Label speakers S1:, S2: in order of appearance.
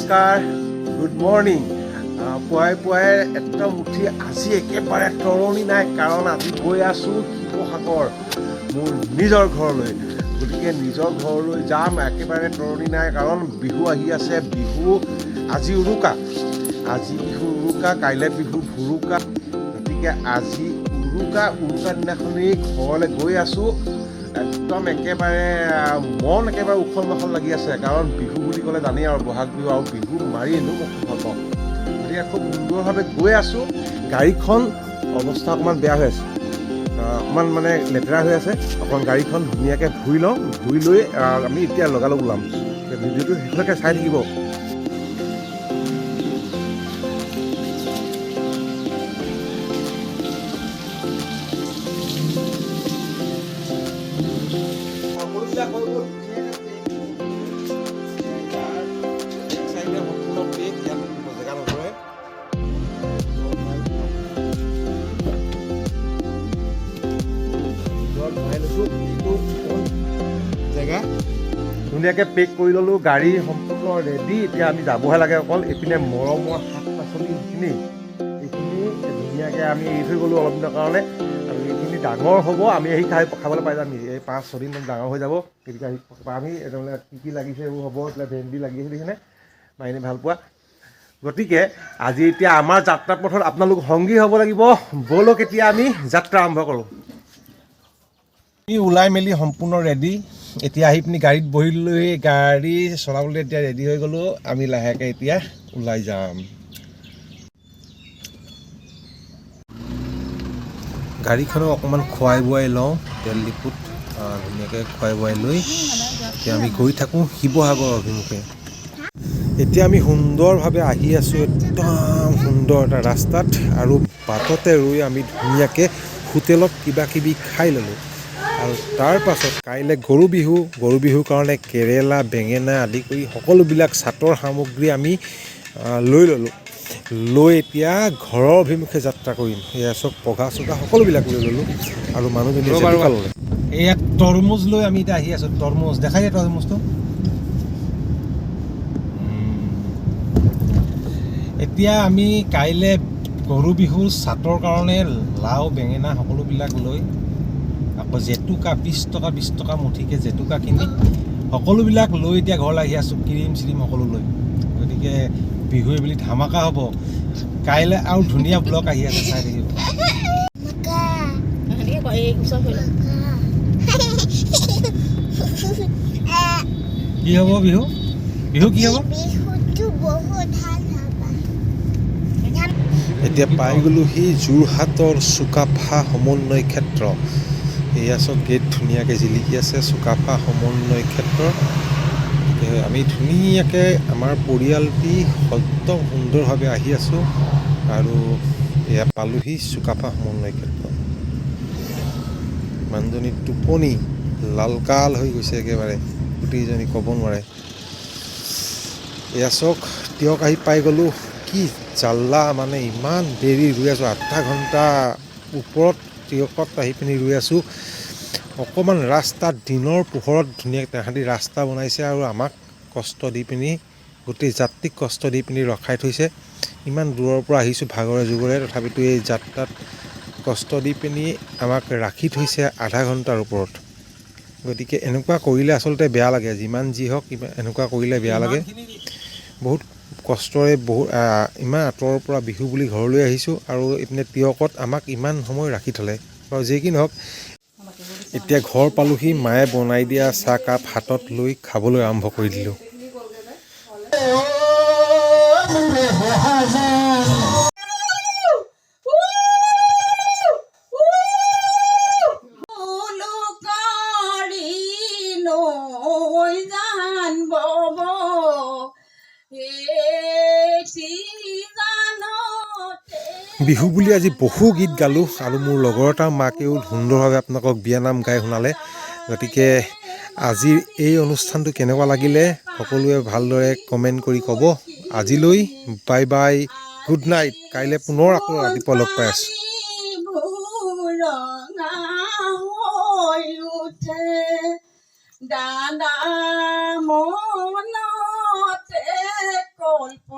S1: নমস্কাৰ, good morning. পুৱাই পুৱাই একদম উঠি আজি একেবাৰে তৰণি নাই, কাৰণ আজি গৈ আছোঁ শিৱসাগৰ মোৰ নিজৰ ঘৰলৈ। গতিকে নিজৰ ঘৰলৈ যাম, একেবাৰে তৰণি নাই, কাৰণ বিহু আহি আছে। বিহু আজি উৰুকা, কাইলৈ বিহু ভুৰুকা। গতিকে আজি উৰুকা দিনাখনেই ঘৰলৈ গৈ আছোঁ। একদম একেবাৰে মন একেবাৰে উখল মাখল লাগি আছে, কাৰণ বিহু বুলি ক'লে জানেই আৰু বহাগ বিহু, আৰু বিহু মাৰি এনেও মই খুব ভাল পাওঁ। গতিকে খুব সুন্দৰভাৱে গৈ আছোঁ। গাড়ীখন অৱস্থা অকণমান বেয়া হৈ আছে, অকণমান মানে লেতেৰা হৈ আছে। অকণমান গাড়ীখন ধুনীয়াকৈ ধুই লওঁ, ধুই লৈ আমি এতিয়া লগালগ ওলাম। ভিডিঅ'টো সেইখনকে চাই থাকিব। জেগা ধুনীয়াকৈ পেক কৰি ল'লোঁ, গাড়ী সম্পূৰ্ণ ৰেডি। এতিয়া আমি যাবহে লাগে অকল। এইপিনে মৰমৰ শাক পাচলিখিনি এইখিনি ধুনীয়াকৈ আমি এৰি থৈ গ'লোঁ অলপ দিনৰ কাৰণে, আৰু এইখিনি ডাঙৰ হ'ব, আমি আহি খাবলৈ পাই যাম। এই 5-6 দিন ডাঙৰ হৈ যাব। গতিকে আমি তাৰমানে কি লাগিছে এইবোৰ হ'ব। এইফালে ভেন্দি লাগি আছে দেখিছেনে, মাইনে ভাল পোৱা। গতিকে আজি এতিয়া আমাৰ যাত্ৰা পথত আপোনালোক সংগী হ'ব লাগিব। ব'লক এতিয়া আমি যাত্ৰা আৰম্ভ কৰোঁ। আমি ওলাই মেলি সম্পূৰ্ণ ৰেডি। এতিয়া আহি পিনি গাড়ীত বহি লৈ গাড়ী চলাবলৈ এতিয়া ৰেডি হৈ গ'লোঁ। আমি লাহেকৈ এতিয়া ওলাই যাম। গাড়ীখনক অকণমান খুৱাই বোৱাই লওঁ, তেল ডিপুত ধুনীয়াকৈ খুৱাই বোৱাই লৈ এতিয়া আমি গৈ থাকোঁ শিৱসাগৰ অভিমুখে। এতিয়া আমি সুন্দৰভাৱে আহি আছোঁ, একদম সুন্দৰ এটা ৰাস্তাত, আৰু বাটতে ৰৈ আমি ধুনীয়াকৈ হোটেলত কিবা কিবি খাই ল'লোঁ। আৰু তাৰ পাছত কাইলৈ গৰু বিহুৰ কাৰণে কেৰেলা, বেঙেনা আদি কৰি সকলোবিলাক চাটৰ সামগ্ৰী আমি লৈ ল'লোঁ। লৈ এতিয়া ঘৰৰ অভিমুখে যাত্ৰা কৰিম। এয়া চব পঘা চগা সকলোবিলাক লৈ ল'লোঁ, আৰু মানুহজনীয়ে জেতুকা ল'লে। এয়া তৰমুজ লৈ আমি এতিয়া আহি আছোঁ। তৰমুজ দেখাই দিয়ে, তৰমুজটো এতিয়া আমি কাইলৈ গৰু বিহুৰ চাটৰ কাৰণে লাও, বেঙেনা সকলোবিলাক লৈ, আকৌ জেতুকা 20 টকা মুঠিকৈ জেতুকা কিনি সকলোবিলাক লৈ এতিয়া ঘৰলৈ আহি আছোঁ, ক্ৰীম চিৰিম সকলো লৈ। গতিকে বিহুৱে বুলি ধামাকা হ'ব কাইলৈ, আৰু ধুনীয়া ব্লগ আহি আছে, চাই থাকিব। কি হ'ব বিহু কি হ'ব? এতিয়া পাই গ'লোঁ সি যোৰহাটৰ চুকাফা সমন্বয় ক্ষেত্ৰ। এয়া চব গেট ধুনীয়াকৈ জিলিকি আছে, চুকাফা সমন্বয় ক্ষেত্ৰ। আমি ধুনীয়াকৈ আমাৰ পৰিয়ালটি একদম সুন্দৰভাৱে আহি আছোঁ, আৰু এয়া পালোহি চুকাফা সমন্বয় ক্ষেত্ৰ। মানুহজনী টোপনি লালকাল হৈ গৈছে একেবাৰে, গোটেইজনী ক'ব নোৱাৰে। এয়া চক তিয়ক আহি পাই গ'লোঁ। কি জাল্লা, মানে ইমান দেৰি ৰৈ আছোঁ, আধা ঘণ্টা ওপৰত তিয়কত আহি পিনি ৰৈ আছোঁ। অকণমান ৰাস্তাত দিনৰ পোহৰত ধুনীয়াকৈ তাহাঁতি ৰাস্তা বনাইছে, আৰু আমাক কষ্ট দি পিনি, গোটেই যাত্ৰীক কষ্ট দি পিনি ৰখাই থৈছে। ইমান দূৰৰ পৰা আহিছোঁ ভাগৰে যুগৰে, তথাপিতো এই যাত্ৰাত কষ্ট দি পিনি আমাক ৰাখি থৈছে আধা ঘণ্টাৰ ওপৰত। গতিকে এনেকুৱা কৰিলে আচলতে বেয়া লাগে, যিমান যি হওক এনেকুৱা কৰিলে বেয়া লাগে। বহুত কষ্টৰে ইমান আঁতৰৰ পৰা বিহু বুলি ঘৰলৈ আহিছোঁ, আৰু এইপিনে তিয়কত আমাক ইমান সময় ৰাখি থ'লে। বাৰু যি কি নহওক, এতিয়া ঘৰ পালোহি। মায়ে বনাই দিয়া চাহকাপ হাতত লৈ খাবলৈ আৰম্ভ কৰি দিলোঁ। বিহু বুলি আজি বহু গীত গালোঁ, আৰু মোৰ লগৰ এটাৰ মাকেও সুন্দৰভাৱে আপোনালোকক বিয়ানাম গাই শুনালে। গতিকে আজিৰ এই অনুষ্ঠানটো কেনেকুৱা লাগিলে সকলোৱে ভালদৰে কমেণ্ট কৰি ক'ব। আজিলৈ বাই বাই, গুড নাইট। কাইলৈ পুনৰ আকৌ ৰাতিপুৱা লগ পাই আছোঁ। দাদা মনতে
S2: অল্প